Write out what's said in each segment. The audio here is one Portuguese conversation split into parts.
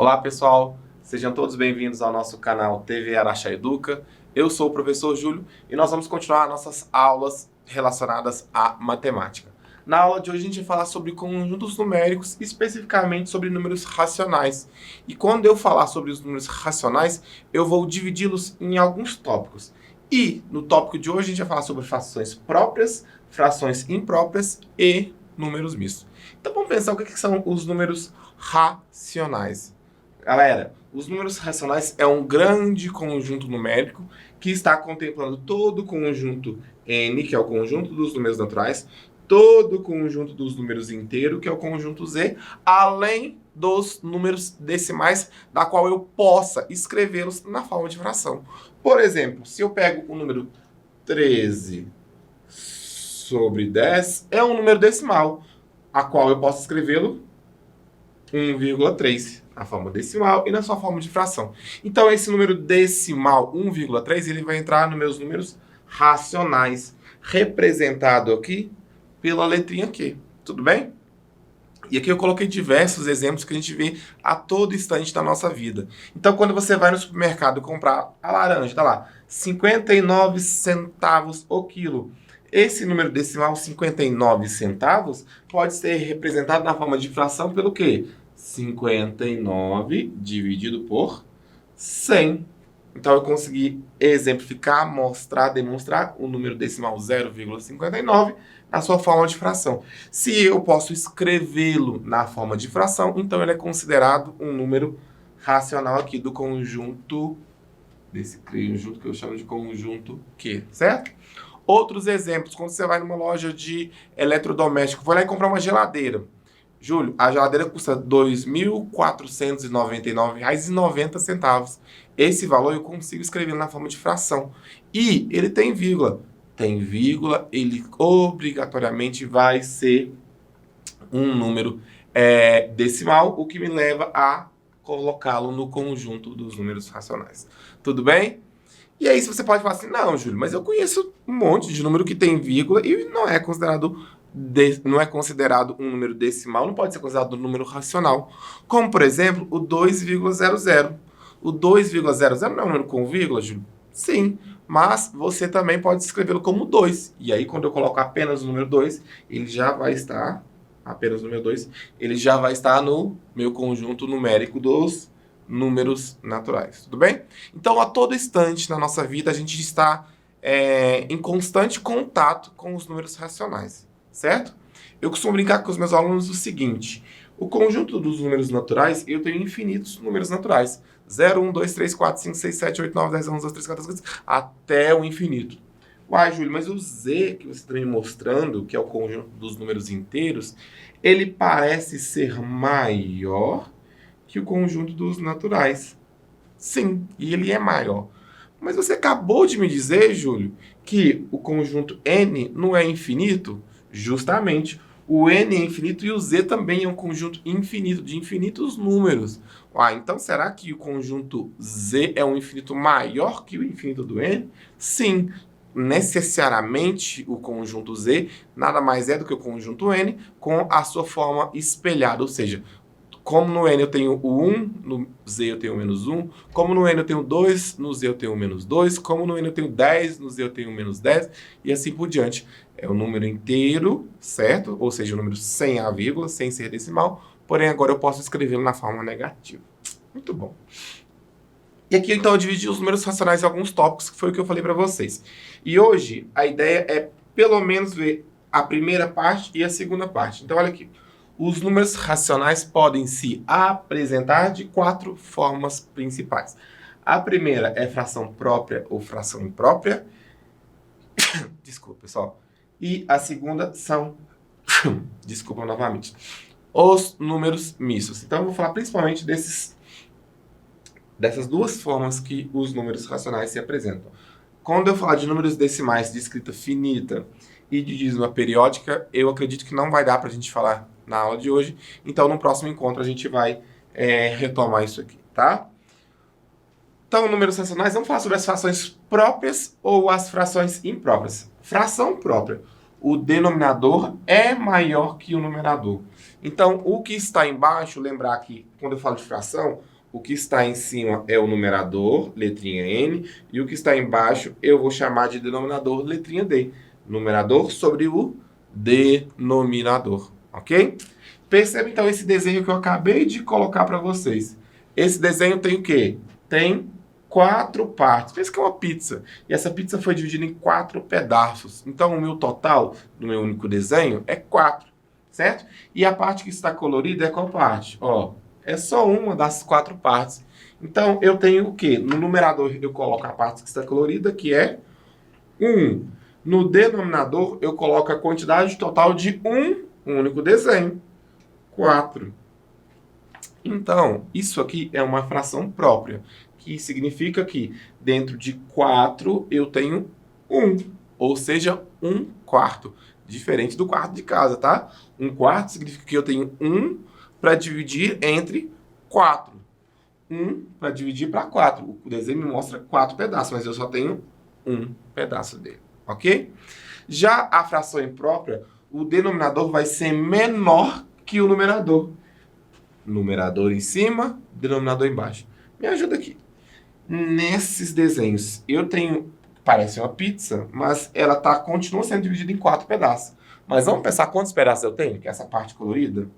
Olá pessoal, sejam todos bem-vindos ao nosso canal TV Araxá Educa. Eu sou o professor Júlio e nós vamos continuar nossas aulas relacionadas à matemática. Na aula de hoje a gente vai falar sobre conjuntos numéricos, especificamente sobre números racionais. E quando eu falar sobre os números racionais, eu vou dividi-los em alguns tópicos. E no tópico de hoje a gente vai falar sobre frações próprias, frações impróprias e números mistos. Então vamos pensar o que são os números racionais. Galera, os números racionais é um grande conjunto numérico que está contemplando todo o conjunto N, que é o conjunto dos números naturais, todo o conjunto dos números inteiros, que é o conjunto Z, além dos números decimais, da qual eu possa escrevê-los na forma de fração. Por exemplo, se eu pego o número 13 sobre 10, é um número decimal, a qual eu posso escrevê-lo 1,3 na forma decimal e na sua forma de fração. Então, esse número decimal 1,3, ele vai entrar nos meus números racionais, representado aqui pela letrinha Q. Tudo bem? E aqui eu coloquei diversos exemplos que a gente vê a todo instante da nossa vida. Então, quando você vai no supermercado comprar a laranja, tá lá, 59 centavos o quilo. Esse número decimal, 59 centavos, pode ser representado na forma de fração pelo quê? 59 dividido por 100. Então, eu consegui exemplificar, mostrar, demonstrar o número decimal 0,59 na sua forma de fração. Se eu posso escrevê-lo na forma de fração, então ele é considerado um número racional aqui do conjunto, desse conjunto que eu chamo de conjunto Q, certo? Outros exemplos, quando você vai numa loja de eletrodoméstico, vai lá e comprar uma geladeira. Júlio, a geladeira custa R$ 2.499,90. Esse valor eu consigo escrever na forma de fração. E ele tem vírgula. Tem vírgula, ele obrigatoriamente vai ser um número decimal, o que me leva a colocá-lo no conjunto dos números racionais. Tudo bem? E aí você pode falar assim, não, Júlio, mas eu conheço um monte de número que tem vírgula e não é considerado um número decimal, não pode ser considerado um número racional. Como, por exemplo, o 2,00. O 2,00 não é um número com vírgula, Júlio? Sim, mas você também pode escrevê-lo como 2. E aí, quando eu coloco apenas o número 2, ele já vai estar, apenas o número 2, ele já vai estar no meu conjunto numérico dos números naturais, tudo bem? Então, a todo instante na nossa vida, a gente está em constante contato com os números racionais, certo? Eu costumo brincar com os meus alunos o seguinte: o conjunto dos números naturais, eu tenho infinitos números naturais. 0, 1, 2, 3, 4, 5, 6, 7, 8, 9, 10, 11, 12, 13, 14, 15, até o infinito. Uai, Júlio, mas o Z que você está me mostrando, que é o conjunto dos números inteiros, ele parece ser maior que o conjunto dos naturais. Sim, e ele é maior. Mas você acabou de me dizer, Júlio, que o conjunto N não é infinito? Justamente. O N é infinito e o Z também é um conjunto infinito, de infinitos números. Então será que o conjunto Z é um infinito maior que o infinito do N? Sim. Necessariamente o conjunto Z nada mais é do que o conjunto N com a sua forma espelhada, ou seja, como no N eu tenho o 1, no Z eu tenho o menos 1. Como no N eu tenho 2, no Z eu tenho o menos 2. Como no N eu tenho 10, no Z eu tenho o menos 10. E assim por diante. É o número inteiro, certo? Ou seja, o número sem a vírgula, sem ser decimal. Porém, agora eu posso escrevê-lo na forma negativa. Muito bom. E aqui, então, eu dividi os números racionais em alguns tópicos, que foi o que eu falei para vocês. E hoje, a ideia é, pelo menos, ver a primeira parte e a segunda parte. Então, olha aqui. Os números racionais podem se apresentar de 4 formas principais. A primeira é fração própria ou fração imprópria. Desculpa, pessoal. E a segunda são, desculpa novamente, os números mistos. Então, eu vou falar principalmente dessas duas formas que os números racionais se apresentam. Quando eu falar de números decimais de escrita finita e de dízima periódica, eu acredito que não vai dar para a gente falar na aula de hoje. Então, no próximo encontro, a gente vai retomar isso aqui, tá? Então, números racionais, vamos falar sobre as frações próprias ou as frações impróprias. Fração própria. O denominador é maior que o numerador. Então, o que está embaixo, lembrar que quando eu falo de fração, O que está em cima é o numerador, letrinha N, e o que está embaixo eu vou chamar de denominador, letrinha D. Numerador sobre o denominador, ok? Perceba então esse desenho que eu acabei de colocar para vocês. Esse desenho tem o quê? Tem 4 partes. Pensa que é uma pizza. E essa pizza foi dividida em 4 pedaços. Então o meu total do meu único desenho é 4, certo? E a parte que está colorida é qual parte? Ó, é só uma das 4 partes. Então eu tenho o quê? No numerador eu coloco a parte que está colorida, que é 1. No denominador eu coloco a quantidade total de um único desenho. 4. Então, isso aqui é uma fração própria, que significa que dentro de 4 eu tenho 1, ou seja, 1/4. Diferente do quarto de casa, tá? 1/4 significa que eu tenho 1 para dividir entre 4. 1 para dividir para 4. O desenho me mostra 4 pedaços, mas eu só tenho um pedaço dele, ok? Já a fração imprópria, o denominador vai ser menor que o numerador. Numerador em cima, denominador embaixo. Me ajuda aqui. Nesses desenhos, eu tenho, parece uma pizza, mas ela continua sendo dividida em 4 pedaços. Mas vamos pensar quantos pedaços eu tenho, que é essa parte colorida?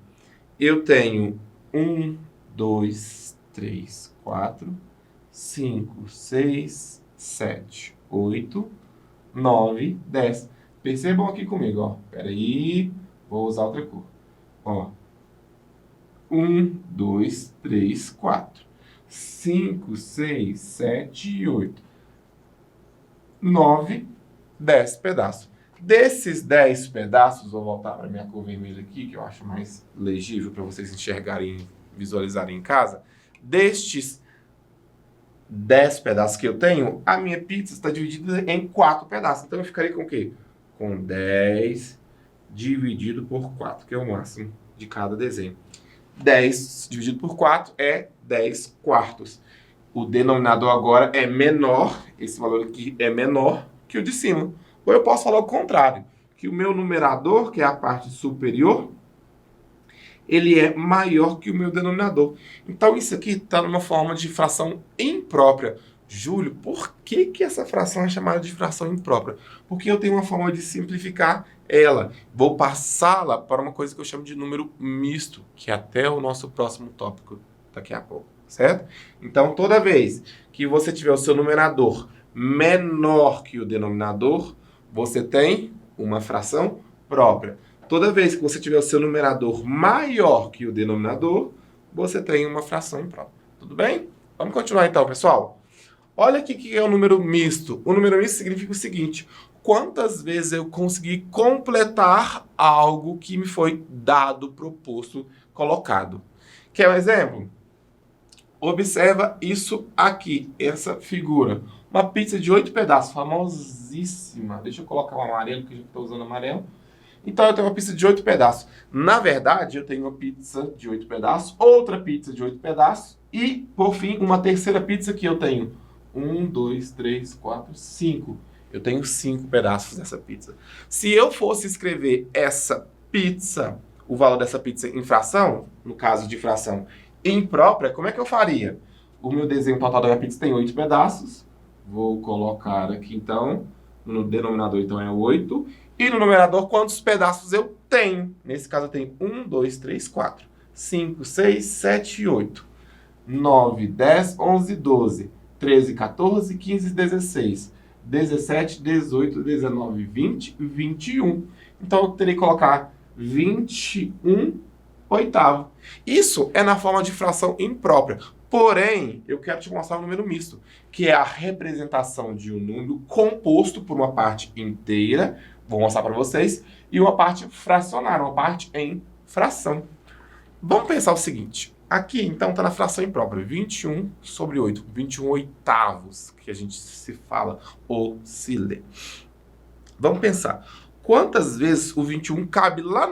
Eu tenho 1, 2, 3, 4, 5, 6, 7, 8, 9, 10. Percebam aqui comigo, ó. Peraí, vou usar outra cor. Ó. 1, 2, 3, 4, 5, 6, 7 e 8, 9, 10 pedaços. Desses 10 pedaços, vou voltar para minha cor vermelha aqui, que eu acho mais legível para vocês enxergarem, visualizarem em casa. Destes 10 pedaços que eu tenho, a minha pizza está dividida em 4 pedaços. Então eu ficaria com o quê? Com 10 dividido por 4, que é o máximo de cada desenho. 10 dividido por 4 é 10/4. O denominador agora é menor, esse valor aqui é menor que o de cima. Ou eu posso falar o contrário, que o meu numerador, que é a parte superior, ele é maior que o meu denominador. Então isso aqui está numa forma de fração imprópria. Júlio, por que essa fração é chamada de fração imprópria? Porque eu tenho uma forma de simplificar ela. Vou passá-la para uma coisa que eu chamo de número misto, que é até o nosso próximo tópico daqui a pouco, certo? Então, toda vez que você tiver o seu numerador menor que o denominador, você tem uma fração própria. Toda vez que você tiver o seu numerador maior que o denominador, você tem uma fração imprópria. Tudo bem? Vamos continuar então, pessoal? Olha aqui que é o número misto. O número misto significa o seguinte: quantas vezes eu consegui completar algo que me foi dado, proposto, colocado. Quer um exemplo? Observa isso aqui, essa figura. Uma pizza de 8 pedaços, famosíssima. Deixa eu colocar o amarelo, porque eu já estou usando amarelo. Então eu tenho uma pizza de 8 pedaços. Na verdade, eu tenho uma pizza de 8 pedaços, outra pizza de 8 pedaços e, por fim, uma terceira pizza que eu tenho 1, 2, 3, 4, 5. Eu tenho 5 pedaços dessa pizza. Se eu fosse escrever essa pizza, o valor dessa pizza em fração, no caso de fração imprópria, como é que eu faria? O meu desenho total da minha pizza tem 8 pedaços. Vou colocar aqui, então, no denominador, então, é 8. E no numerador, quantos pedaços eu tenho? Nesse caso, eu tenho 1, 2, 3, 4, 5, 6, 7 e 8. 9, 10, 11, 12, 13, 14, 15, 16, 17, 18, 19, 20, 21. Então, eu teria que colocar 21 oitavo. Isso é na forma de fração imprópria. Porém, eu quero te mostrar o número misto, que é a representação de um número composto por uma parte inteira, vou mostrar para vocês, e uma parte fracionária, uma parte em fração. Vamos pensar o seguinte. Aqui, então, está na fração imprópria, 21 sobre 8, 21 oitavos, que a gente se fala ou se lê. Vamos pensar. Quantas vezes o 21 cabe lá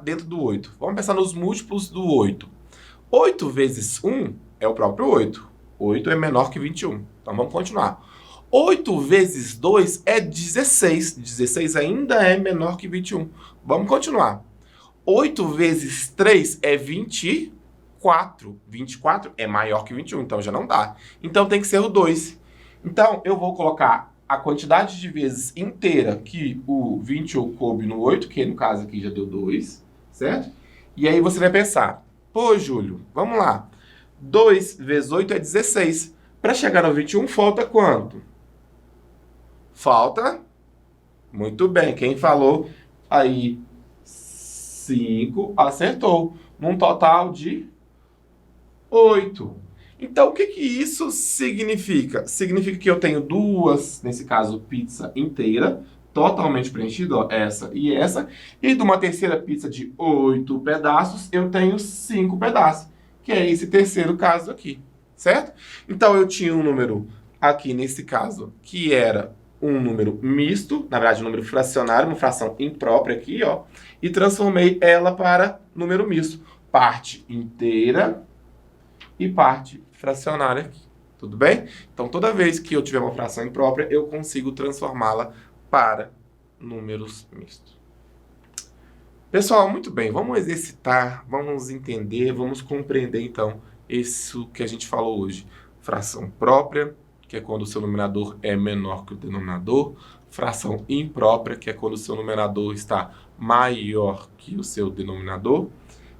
dentro do 8? Vamos pensar nos múltiplos do 8. 8 vezes 1 é o próprio 8. 8 é menor que 21. Então, vamos continuar. 8 vezes 2 é 16. 16 ainda é menor que 21. Vamos continuar. 8 vezes 3 é 24. 24. 24 é maior que 21, então já não dá. Então tem que ser o 2. Então eu vou colocar a quantidade de vezes inteira que o 21 coube no 8, que no caso aqui já deu 2, certo? E aí você vai pensar, pô, Júlio, vamos lá. 2 vezes 8 é 16. Para chegar no 21, falta quanto? Falta? Muito bem, quem falou aí 5 acertou. Num total de 8. Então, o que que isso significa? Significa que eu tenho duas, nesse caso, pizza inteira, totalmente preenchida, ó, essa e essa. E de uma terceira pizza de 8 pedaços, eu tenho 5 pedaços, que é esse terceiro caso aqui, certo? Então, eu tinha um número aqui, nesse caso, que era um número misto, na verdade, um número fracionário, uma fração imprópria aqui, ó, e transformei ela para número misto. Parte inteira e parte fracionária aqui. Tudo bem? Então, toda vez que eu tiver uma fração imprópria, eu consigo transformá-la para números mistos. Pessoal, muito bem. Vamos exercitar, vamos entender, vamos compreender, então, isso que a gente falou hoje. Fração própria, que é quando o seu numerador é menor que o denominador. Fração imprópria, que é quando o seu numerador está maior que o seu denominador.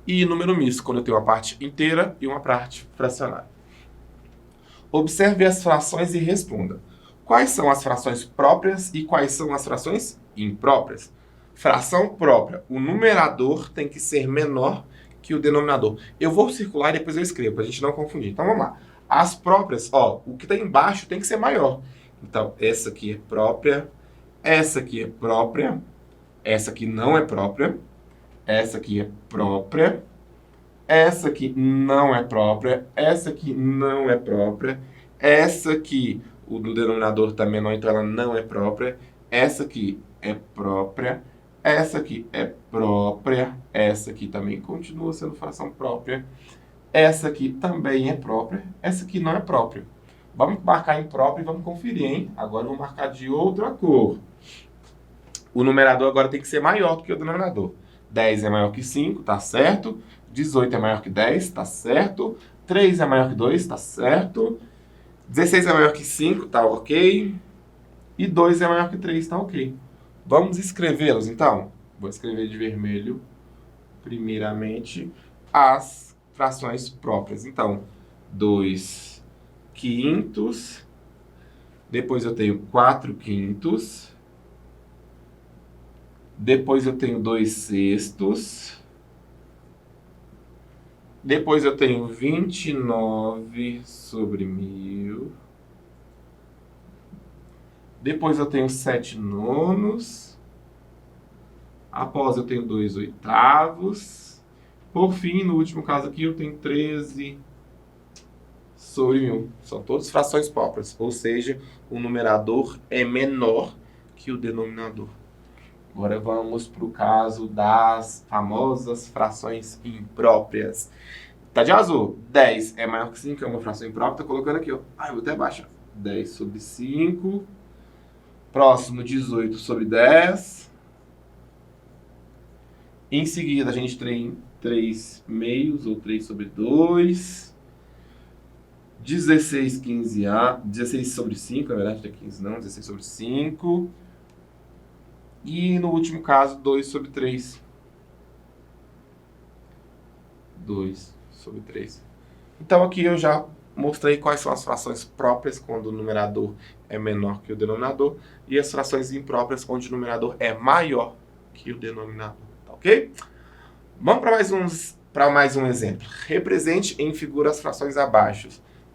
E número misto, quando eu tenho uma parte inteira e uma parte fracionária. Observe as frações e responda. Quais são as frações próprias e quais são as frações impróprias? Fração própria. O numerador tem que ser menor que o denominador. Eu vou circular e depois eu escrevo, para a gente não confundir. Então, vamos lá. As próprias, ó, o que está embaixo tem que ser maior. Então, essa aqui é própria, essa aqui é própria, essa aqui não é própria, essa aqui é própria, essa aqui não é própria, essa aqui não é própria, essa aqui, o do denominador está menor, então ela não é própria, essa aqui é própria, essa aqui é própria, essa aqui também continua sendo fração própria, essa aqui também é própria, essa aqui não é própria. Vamos marcar imprópria e vamos conferir, hein? Agora eu vou marcar de outra cor. O numerador agora tem que ser maior do que o denominador. 10 é maior que 5, tá certo? 18 é maior que 10, tá certo? 3 é maior que 2, tá certo? 16 é maior que 5, tá ok? E 2 é maior que 3, tá ok. Vamos escrevê-los, então? Vou escrever de vermelho, primeiramente, as frações próprias. Então, 2 quintos, depois eu tenho 4 quintos, depois eu tenho 2 sextos, depois eu tenho 29 sobre 1000, depois eu tenho 7 nonos, após eu tenho 2 oitavos, por fim, no último caso aqui, eu tenho 13 sobre 1000. São todas frações próprias, ou seja, o numerador é menor que o denominador. Agora vamos para o caso das famosas frações impróprias. Tá de azul. 10 é maior que 5, é uma fração imprópria. Tô colocando aqui, ó. Ah, eu vou até baixar. 10 sobre 5. Próximo, 18 sobre 10. Em seguida, a gente tem 3 meios, ou 3 sobre 2. 16 sobre 5, na verdade, não é 15 não. 16 sobre 5. E no último caso, 2 sobre 3. 2 sobre 3. Então aqui eu já mostrei quais são as frações próprias quando o numerador é menor que o denominador e as frações impróprias quando o numerador é maior que o denominador. Tá ok? Vamos para mais um exemplo. Represente em figura as frações abaixo.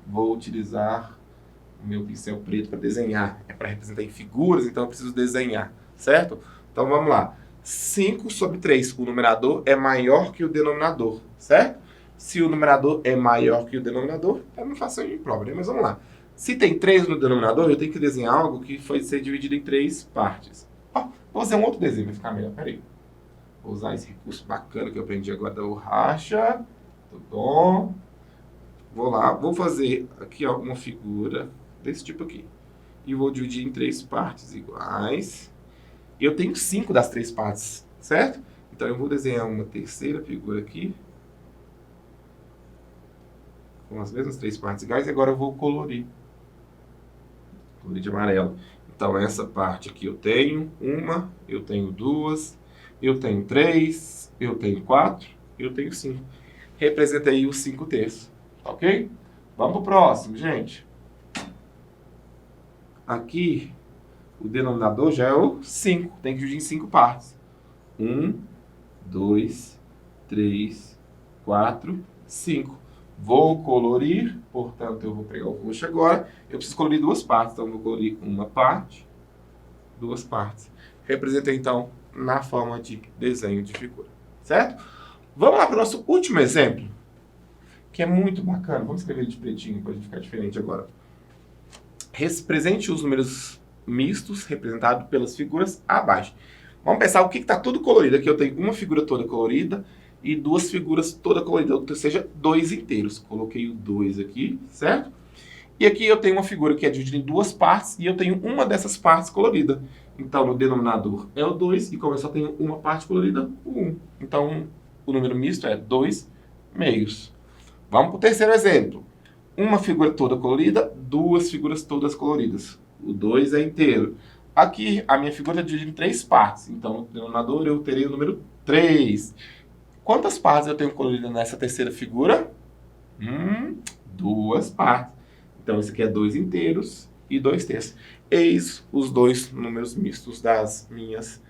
Vou utilizar o meu pincel preto para desenhar. É para representar em figuras, então eu preciso desenhar. Certo? Então vamos lá. 5 sobre 3. O numerador é maior que o denominador. Certo? Se o numerador é maior que o denominador, é uma fração imprópria. Mas vamos lá. Se tem 3 no denominador, eu tenho que desenhar algo que foi ser dividido em 3 partes. Ó, vou fazer um outro desenho, vai ficar melhor. Peraí. Vou usar esse recurso bacana que eu aprendi agora da borracha. Tá bom. Vou lá. Vou fazer aqui ó, uma figura desse tipo aqui. E vou dividir em 3 partes iguais. Eu tenho 5 das 3 partes, certo? Então eu vou desenhar uma terceira figura aqui. com as mesmas 3 partes iguais, e agora eu vou colorir. Colorir de amarelo. Então, essa parte aqui eu tenho 1, eu tenho 2, eu tenho 3, eu tenho 4, eu tenho 5. Representei os 5/3, ok? Vamos pro próximo, gente. Aqui, o denominador já é o 5. Tem que dividir em 5 partes. 1, 2, 3, 4, 5. Vou colorir, portanto, eu vou pegar o roxo agora. Eu preciso colorir 2 partes, então eu vou colorir uma parte, 2 partes. Representei, então, na forma de desenho de figura, certo? Vamos lá para o nosso último exemplo, que é muito bacana. Vamos escrever ele de pretinho para ficar diferente agora. Represente os números mistos representados pelas figuras abaixo. Vamos pensar o que está tudo colorido. Aqui eu tenho uma figura toda colorida e 2 figuras toda coloridas, ou seja, 2 inteiros. Coloquei o 2 aqui, certo? E aqui eu tenho uma figura que é dividida em 2 partes e eu tenho uma dessas partes colorida. Então, no denominador é o 2 e como eu só tenho uma parte colorida, o 1. Então, o número misto é 2 meios. Vamos para o terceiro exemplo. Uma figura toda colorida, 2 figuras todas coloridas. O 2 é inteiro. Aqui, a minha figura é dividida em 3 partes. Então, no denominador eu terei o número 3. Quantas partes eu tenho colorida nessa terceira figura? 2 partes. Então, esse aqui é 2 inteiros e 2/3. Eis os 2 números mistos das minhas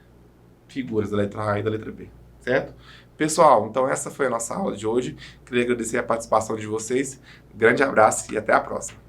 figuras, da letra A e da letra B. Certo? Pessoal, então essa foi a nossa aula de hoje. Queria agradecer a participação de vocês. Grande abraço e até a próxima.